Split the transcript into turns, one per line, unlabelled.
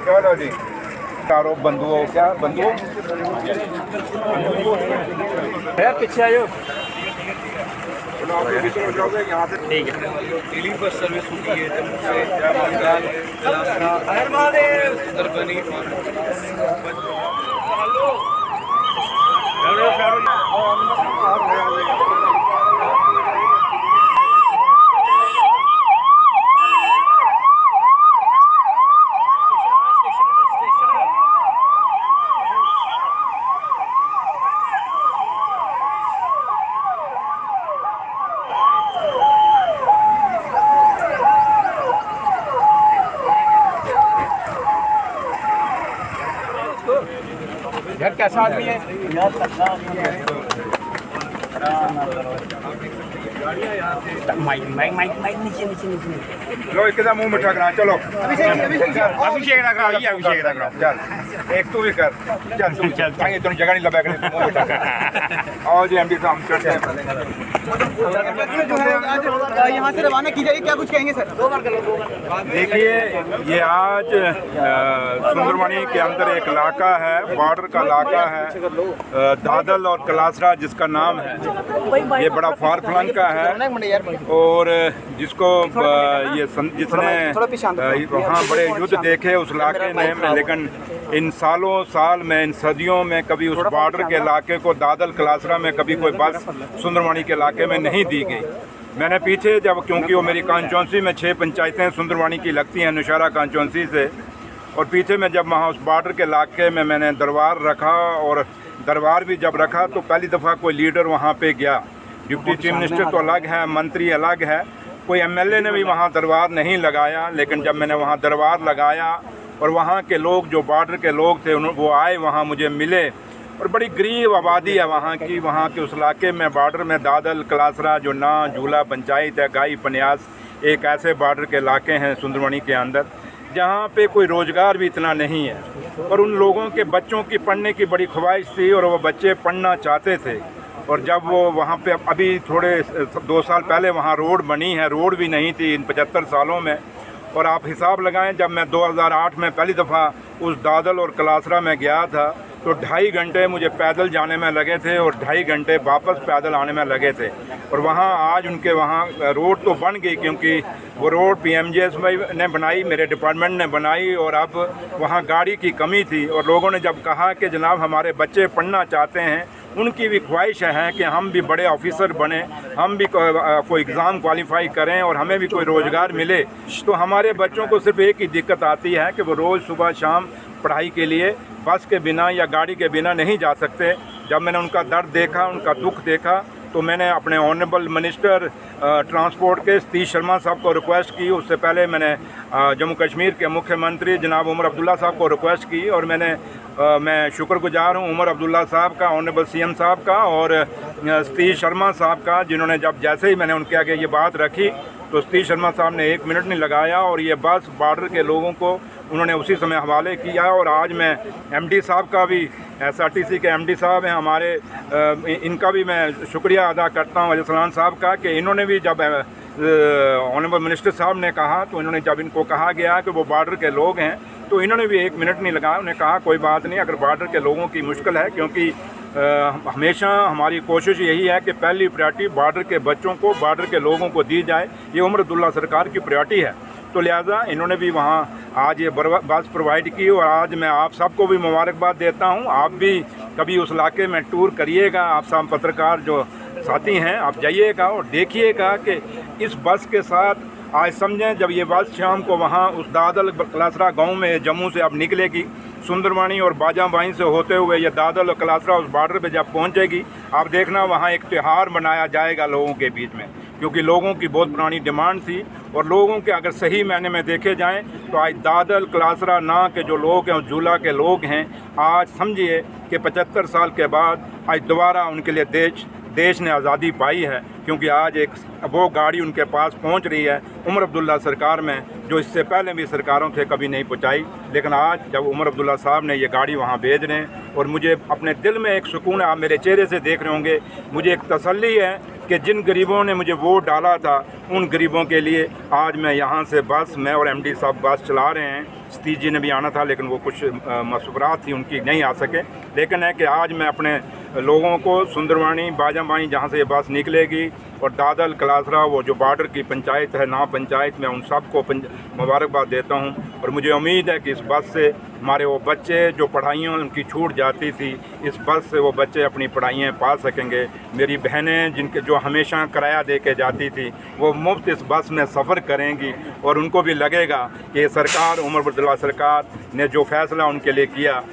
चलो जी, तारो बंधुओं, क्या बंधुओं
है, पीछे आयो।
यहाँ से
ठीक है।
दिल्ली बस सर्विस होती है जम्मू से जामनगल, सुंदरबनी
यार कैसा आदमी है माइक नीचे नीचे नीचे।
लो एकदम मुंह मिठा करा, चलो
अभिषेक ना करो, अभिषेक ना करो।
चल एक तू भी कर, चल तू चल, ताकि तुम जगह नहीं लगा कर मुंह मिठा कर। और जी एमडी साहब चढ़ते हैं,
यहाँ से रवाना की जाएगी, क्या कुछ कहेंगे सर?
देखिए ये आज सुंदरबनी के अंदर एक इलाका है, बॉर्डर का इलाका है, दादल और कलासरा जिसका नाम है, ये बड़ा फार फ्लंग का है और जिसको जिसने वहाँ बड़े युद्ध देखे उस इलाके में, लेकिन इन सालों साल में, इन सदियों में कभी उस बॉर्डर के इलाके को, दादल कलासरा में कभी कोई बस सुंदरबनी के इलाके में नहीं दी गई। मैंने पीछे जब, क्योंकि वो मेरी कांचौंसी में 6 पंचायतें सुंदरबनी की लगती हैं नौशहरा कांचौंसी से, और पीछे में जब वहाँ उस बॉर्डर के इलाके में मैंने दरबार रखा, और दरबार भी जब रखा तो पहली दफ़ा कोई लीडर वहाँ पे गया। डिप्टी चीफ मिनिस्टर तो अलग है, मंत्री अलग है, कोई एमएलए ने भी वहाँ दरबार नहीं लगाया। लेकिन जब मैंने वहाँ दरबार लगाया और वहाँ के लोग, जो बॉर्डर के लोग थे, वो आए वहाँ मुझे मिले, और बड़ी गरीब आबादी है वहाँ की। वहाँ के उस इलाके में, बॉर्डर में, दादल कलासरा जो ना झूला पंचायत है, गाई पन्यास, एक ऐसे बॉर्डर के इलाके हैं सुंदरबनी के अंदर जहाँ पे कोई रोज़गार भी इतना नहीं है, और उन लोगों के बच्चों की पढ़ने की बड़ी ख्वाहिश थी और वो बच्चे पढ़ना चाहते थे। और जब वो वहाँ पे, अभी थोड़े 2 साल पहले वहाँ रोड बनी है, रोड भी नहीं थी इन 75 सालों में। और आप हिसाब लगाएं, जब मैं 2008 में पहली दफ़ा उस दादल और कलासरा में गया था तो 2.5 घंटे मुझे पैदल जाने में लगे थे और 2.5 घंटे वापस पैदल आने में लगे थे। और वहाँ आज उनके वहाँ रोड तो बन गई, क्योंकि वो रोड PMJS ने बनाई, मेरे डिपार्टमेंट ने बनाई, और अब वहाँ गाड़ी की कमी थी। और लोगों ने जब कहा कि जनाब हमारे बच्चे पढ़ना चाहते हैं, उनकी भी ख्वाहिश है कि हम भी बड़े ऑफिसर बने, हम भी कोई एग्ज़ाम क्वालिफाई करें और हमें भी कोई रोज़गार मिले, तो हमारे बच्चों को सिर्फ एक ही दिक्कत आती है कि वो रोज़ सुबह शाम पढ़ाई के लिए बस के बिना या गाड़ी के बिना नहीं जा सकते। जब मैंने उनका दर्द देखा, उनका दुख देखा, तो मैंने अपने ऑनरेबल मिनिस्टर ट्रांसपोर्ट के सतीश शर्मा साहब को रिक्वेस्ट की। उससे पहले मैंने जम्मू कश्मीर के मुख्यमंत्री जनाब उमर अब्दुल्ला साहब को रिक्वेस्ट की, और मैं शुक्रगुजार हूँ उमर अब्दुल्ला साहब का, ऑनरेबल CM साहब का और सतीश शर्मा साहब का, जिन्होंने जैसे ही मैंने उनके आगे ये बात रखी तो सतीश शर्मा साहब ने 1 मिनट नहीं लगाया और ये बस बॉर्डर के लोगों को उन्होंने उसी समय हवाले किया। और आज मैं MD साहब का भी, SRTC के MD साहब हैं हमारे, इनका भी मैं शुक्रिया अदा करता हूँ, अजसलान साहब का, कि इन्होंने भी जब ऑनरेबल मिनिस्टर साहब ने कहा, तो इन्होंने जब इनको कहा गया कि वो बॉर्डर के लोग हैं, तो इन्होंने भी 1 मिनट नहीं लगाया। उन्होंने कहा कोई बात नहीं, अगर बॉर्डर के लोगों की मुश्किल है, क्योंकि हमेशा हमारी कोशिश यही है कि पहली प्रायोरिटी बॉर्डर के बच्चों को, बॉर्डर के लोगों को दी जाए, ये उमर अब्दुल्ला सरकार की प्रायोरिटी है। तो लिहाजा इन्होंने भी वहाँ आज ये बस प्रोवाइड की, और आज मैं आप सबको भी मुबारकबाद देता हूँ। आप भी कभी उस इलाके में टूर करिएगा, आप सब पत्रकार जो साथी हैं, आप जाइएगा और देखिएगा कि इस बस के साथ आज समझें, जब ये बस शाम को वहाँ उस दादल कलासरा गांव में जम्मू से अब निकलेगी, सुंदरबनी और बाजाबाई से होते हुए ये दादल और कलासरा उस बॉर्डर पे जब पहुँचेगी, आप देखना वहाँ एक त्यौहार मनाया जाएगा लोगों के बीच में, क्योंकि लोगों की बहुत पुरानी डिमांड थी। और लोगों के अगर सही मायने में देखे जाएं तो आज दादल कलासरा ना के जो लोग हैं, उस झूला के लोग हैं, आज समझिए कि 75 साल के बाद आज दोबारा उनके लिए देश ने आज़ादी पाई है। क्योंकि आज एक वो गाड़ी उनके पास पहुंच रही है उमर अब्दुल्ला सरकार में, जो इससे पहले भी सरकारों थे कभी नहीं पहुंचाई। लेकिन आज जब उमर अब्दुल्ला साहब ने ये गाड़ी वहाँ भेज रहे हैं और मुझे अपने दिल में एक सुकून है, आप मेरे चेहरे से देख रहे होंगे, मुझे एक तसल्ली है कि जिन गरीबों ने मुझे वोट डाला था उन गरीबों के लिए आज मैं यहाँ से बस, मैं और MD साहब बस चला रहे हैं। सतीश जी ने भी आना था लेकिन वो कुछ मसरूफात थी उनकी, नहीं आ सके। लेकिन है कि आज मैं अपने लोगों को सुंदरवानी बाजाबाई जहाँ से ये बस निकलेगी और दादल कलासरा वो जो बॉर्डर की पंचायत है ना पंचायत, मैं उन सबको मुबारकबाद देता हूँ। और मुझे उम्मीद है कि इस बस से हमारे वो बच्चे जो पढ़ाइयों उनकी छूट जाती थी, इस बस से वो बच्चे अपनी पढ़ाइयाँ पा सकेंगे। मेरी बहनें जिनके जो हमेशा किराया दे के जाती थी वो मुफ्त इस बस में सफ़र करेंगी और उनको भी लगेगा कि सरकार, उमर अब्दुल्ला सरकार ने जो फ़ैसला उनके लिए किया